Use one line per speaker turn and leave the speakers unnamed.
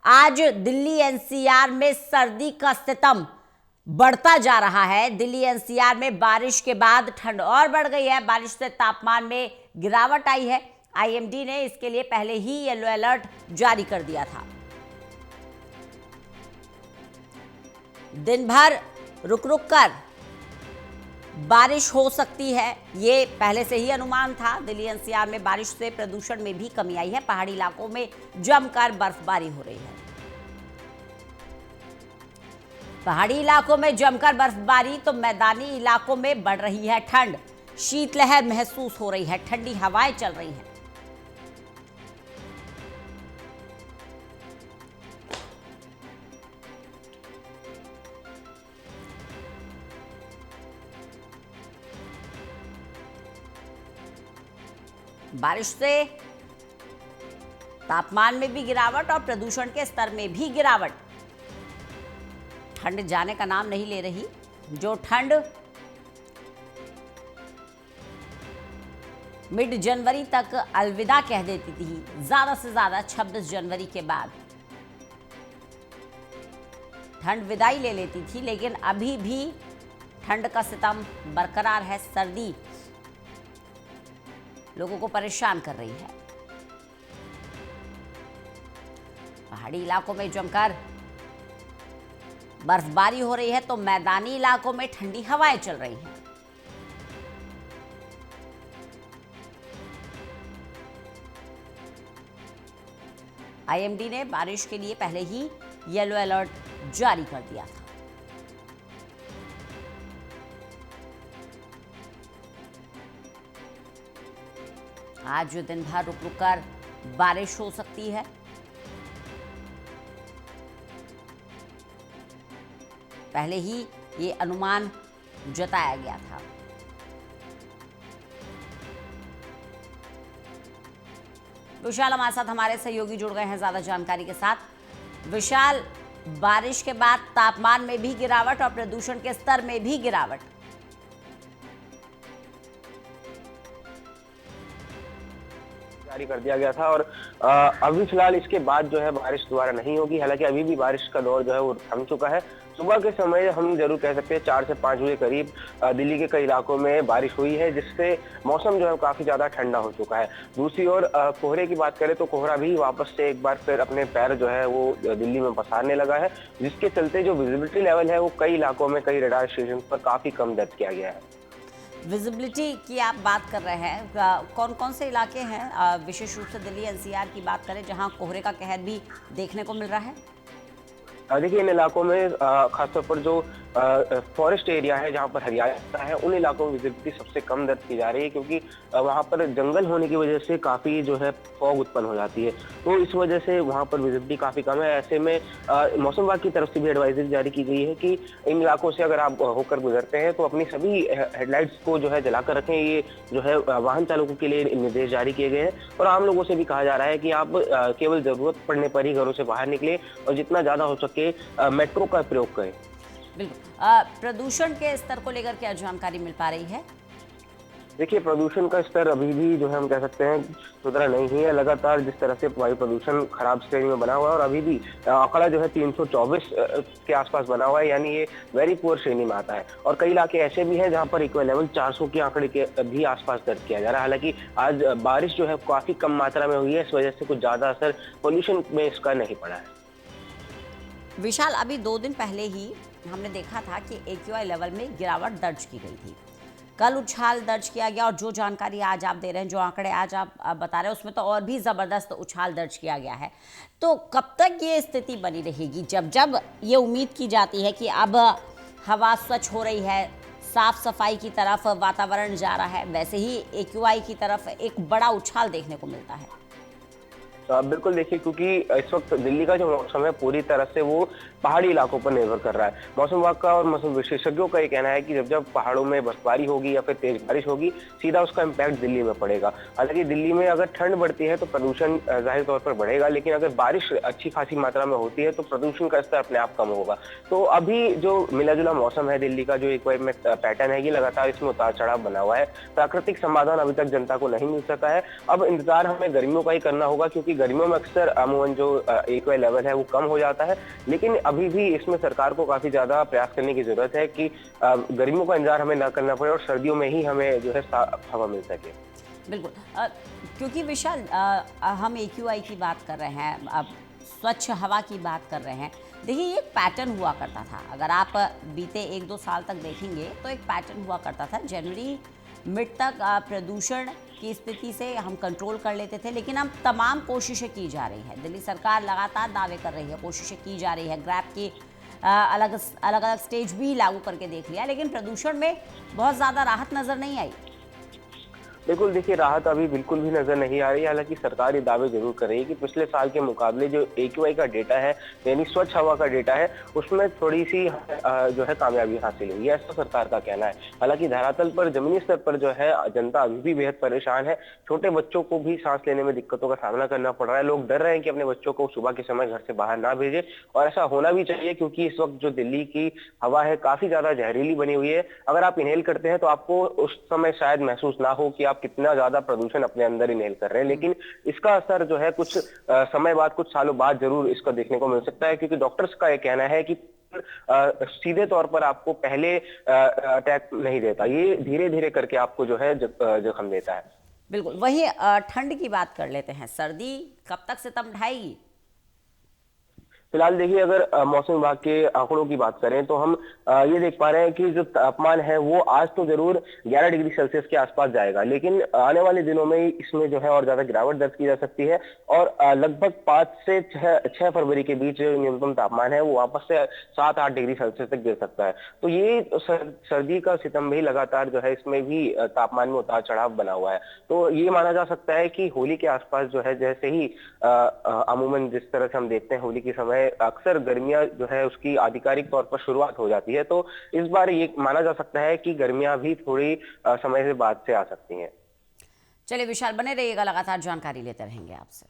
आज दिल्ली एनसीआर में सर्दी का सितम बढ़ता जा रहा है। दिल्ली एनसीआर में बारिश के बाद ठंड और बढ़ गई है। बारिश से तापमान में गिरावट आई है। आईएमडी ने इसके लिए पहले ही येलो अलर्ट जारी कर दिया था। दिन भर रुक रुक कर बारिश हो सकती है, ये पहले से ही अनुमान था। दिल्ली एनसीआर में बारिश से प्रदूषण में भी कमी आई है। पहाड़ी इलाकों में जमकर बर्फबारी हो रही है। पहाड़ी इलाकों में जमकर बर्फबारी तो मैदानी इलाकों में बढ़ रही है ठंड। शीतलहर महसूस हो रही है, ठंडी हवाएं चल रही हैं। बारिश से तापमान में भी गिरावट और प्रदूषण के स्तर में भी गिरावट। ठंड जाने का नाम नहीं ले रही। जो ठंड मिड जनवरी तक अलविदा कह देती थी, ज्यादा से ज्यादा 26 जनवरी के बाद ठंड विदाई ले लेती थी, लेकिन अभी भी ठंड का सितम बरकरार है। सर्दी लोगों को परेशान कर रही है। पहाड़ी इलाकों में जमकर बर्फबारी हो रही है तो मैदानी इलाकों में ठंडी हवाएं चल रही हैं। आईएमडी ने बारिश के लिए पहले ही येलो अलर्ट जारी कर दिया था। आज दिन भर रुक रुक कर बारिश हो सकती है। पहले ही ये अनुमान जताया गया था। विशाल हमारे साथ, हमारे सहयोगी जुड़ गए हैं ज्यादा जानकारी के साथ। विशाल, बारिश के बाद तापमान में भी गिरावट और प्रदूषण के स्तर में भी गिरावट।
जारी कर दिया गया था और अभी फिलहाल इसके बाद जो है बारिश दोबारा नहीं होगी। हालांकि अभी भी बारिश का दौर जो है वो थम चुका है। सुबह के समय हम जरूर कह सकते हैं 4 से 5 बजे करीब दिल्ली के कई इलाकों में बारिश हुई है, जिससे मौसम जो है काफी ज्यादा ठंडा हो चुका है। दूसरी ओर कोहरे की बात करें तो कोहरा भी वापस से एक बार फिर अपने पैर जो है वो दिल्ली में पसारने लगा है, जिसके चलते जो विजिबिलिटी लेवल है वो कई इलाकों में, कई रडार स्टेशन पर काफी कम दर्ज किया गया है।
विजिबिलिटी की आप बात कर रहे हैं, कौन कौन से इलाके हैं, विशेष रूप से दिल्ली एनसीआर की बात करें जहां कोहरे का कहर भी देखने को मिल रहा है?
देखिए, इन इलाकों में खासतौर पर जो फॉरेस्ट एरिया है जहाँ पर हरियाली है, उन इलाकों में विजिबिलिटी सबसे कम दर्ज की जा रही है, क्योंकि वहाँ पर जंगल होने की वजह से काफी जो है फॉग उत्पन्न हो जाती है। तो इस वजह से वहाँ पर विजिबिलिटी काफी कम है। ऐसे में मौसम विभाग की तरफ से भी एडवाइजरी जारी की गई है कि इन इलाकों से अगर आप होकर गुजरते हैं तो अपनी सभी हेडलाइट्स को जो है जलाकर रखें। ये जो है वाहन चालकों के लिए निर्देश जारी किए गए हैं और आम लोगों से भी कहा जा रहा है कि आप केवल जरूरत पड़ने पर ही घरों से बाहर निकले और जितना ज्यादा हो सके मेट्रो का प्रयोग करें।
बिल्कुल। प्रदूषण के स्तर को लेकर क्या जानकारी मिल पा रही है?
देखिए, प्रदूषण का स्तर अभी भी जो है हम कह सकते हैं सुधरा नहीं है। लगातार जिस तरह से वायु प्रदूषण खराब श्रेणी में बना हुआ है और अभी भी आंकड़ा जो है 324 के आसपास बना हुआ है, यानी ये वेरी पुअर श्रेणी में आता है। और कई इलाके ऐसे भी हैं जहां पर इक्वल लेवल 400 के आंकड़े के भी आसपास दर्ज किया जा रहा है। हालांकि आज बारिश जो है काफी कम मात्रा में हुई है, इस वजह से कुछ ज्यादा असर पोल्यूशन में इसका नहीं पड़ा है।
विशाल, अभी 2 दिन पहले ही हमने देखा था कि AQI लेवल में गिरावट दर्ज की गई थी। कल उछाल दर्ज किया गया और जो जानकारी आज आप दे रहे हैं, जो आंकड़े आज आप बता रहे हैं, उसमें तो और भी ज़बरदस्त उछाल दर्ज किया गया है। तो कब तक ये स्थिति बनी रहेगी? जब जब ये उम्मीद की जाती है कि अब हवा स्वच्छ हो रही है, साफ सफाई की तरफ वातावरण जा रहा है, वैसे ही AQI की तरफ एक बड़ा उछाल देखने को मिलता है।
बिल्कुल, देखिए, क्योंकि इस वक्त दिल्ली का जो मौसम है पूरी तरह से वो पहाड़ी इलाकों पर निर्भर कर रहा है। मौसम विभाग का और मौसम विशेषज्ञों का ये कहना है कि जब जब पहाड़ों में बर्फबारी होगी या फिर तेज बारिश होगी, सीधा उसका इम्पैक्ट दिल्ली में पड़ेगा। हालांकि दिल्ली में अगर ठंड बढ़ती है तो प्रदूषण जाहिर तौर पर बढ़ेगा, लेकिन अगर बारिश अच्छी खासी मात्रा में होती है तो प्रदूषण का स्तर अपने आप कम होगा। तो अभी जो मिला जुला मौसम है दिल्ली का, जो एक पैटर्न है, ये लगातार इसमें उतार चढ़ाव बना हुआ है। प्राकृतिक समाधान अभी तक जनता को नहीं मिल सका है। अब इंतजार हमें गर्मियों का ही करना होगा, क्योंकि गर्मियों में अक्सर अमूमन जो एक्यूआई लेवल है वो कम हो जाता है, लेकिन अभी भी इसमें सरकार को काफी ज्यादा प्रयास करने की जरूरत है कि गर्मियों का इंतजार हमें न करना पड़े और सर्दियों में ही हमें जो है साफ हवा मिल सके।
बिल्कुल। क्योंकि विशाल, हम एक्यूआई की बात कर रहे हैं, अब स्वच्छ हवा की बात कर रहे हैं। देखिए, ये एक पैटर्न हुआ करता था। अगर आप बीते 1-2 साल तक देखेंगे तो एक पैटर्न हुआ करता था। जनवरी मिड तक प्रदूषण की स्थिति से हम कंट्रोल कर लेते थे, लेकिन अब तमाम कोशिशें की जा रही है। दिल्ली सरकार लगातार दावे कर रही है, कोशिशें की जा रही है। ग्रैब की अलग अलग स्टेज भी लागू करके देख लिया, लेकिन प्रदूषण में बहुत ज़्यादा राहत नज़र नहीं आई।
बिल्कुल, देखिए राहत अभी बिल्कुल भी नजर नहीं आ रही है। हालांकि सरकार ये दावे जरूर कर रही है कि पिछले साल के मुकाबले जो एक्यूआई का डेटा है, यानी स्वच्छ हवा का डेटा है, उसमें थोड़ी सी जो है कामयाबी हासिल हुई है, ऐसा सरकार का कहना है। हालांकि धरातल पर जमीनी स्तर पर जो है जनता अभी भी बेहद परेशान है। छोटे बच्चों को भी सांस लेने में दिक्कतों का सामना करना पड़ रहा है। लोग डर रहे हैं कि अपने बच्चों को सुबह के समय घर से बाहर ना भेजे, और ऐसा होना भी चाहिए क्योंकि इस वक्त जो दिल्ली की हवा है काफी ज्यादा जहरीली बनी हुई है। अगर आप इनहेल करते हैं तो आपको उस समय शायद महसूस ना हो कि आप कितना ज्यादा प्रदूषण अपने अंदर इनहेल कर रहे हैं, लेकिन इसका असर जो है कुछ समय बाद, कुछ सालों बाद जरूर इसका देखने को मिल सकता है, क्योंकि डॉक्टर्स का यह कहना है कि सीधे तौर पर आपको पहले अटैक नहीं देता, ये धीरे धीरे करके आपको जो है जख्म देता है।
बिल्कुल। वहीं ठंड की बात कर लेते हैं। सर्दी कब तक सितम ढाएगी?
फिलहाल देखिए, अगर मौसम विभाग के आंकड़ों की बात करें तो हम ये देख पा रहे हैं कि जो तापमान है वो आज तो जरूर 11 डिग्री सेल्सियस के आसपास जाएगा, लेकिन आने वाले दिनों में इसमें जो है और ज्यादा गिरावट दर्ज की जा सकती है, और लगभग 5 से 6 फरवरी के बीच जो न्यूनतम तापमान है वो वापस से 7-8 डिग्री सेल्सियस तक गिर सकता है। तो ये सर्दी का सितम भी लगातार जो है इसमें भी तापमान में उतार चढ़ाव बना हुआ है। तो ये माना जा सकता है कि होली के आसपास जो है, जैसे ही अमूमन जिस तरह से हम देखते हैं होली के समय अक्सर गर्मियां जो है उसकी आधिकारिक तौर पर शुरुआत हो जाती है, तो इस बार ये माना जा सकता है कि गर्मियां भी थोड़ी समय से बाद से आ सकती हैं।
चलिए विशाल, बने रहिएगा, लगातार जानकारी लेते रहेंगे आपसे।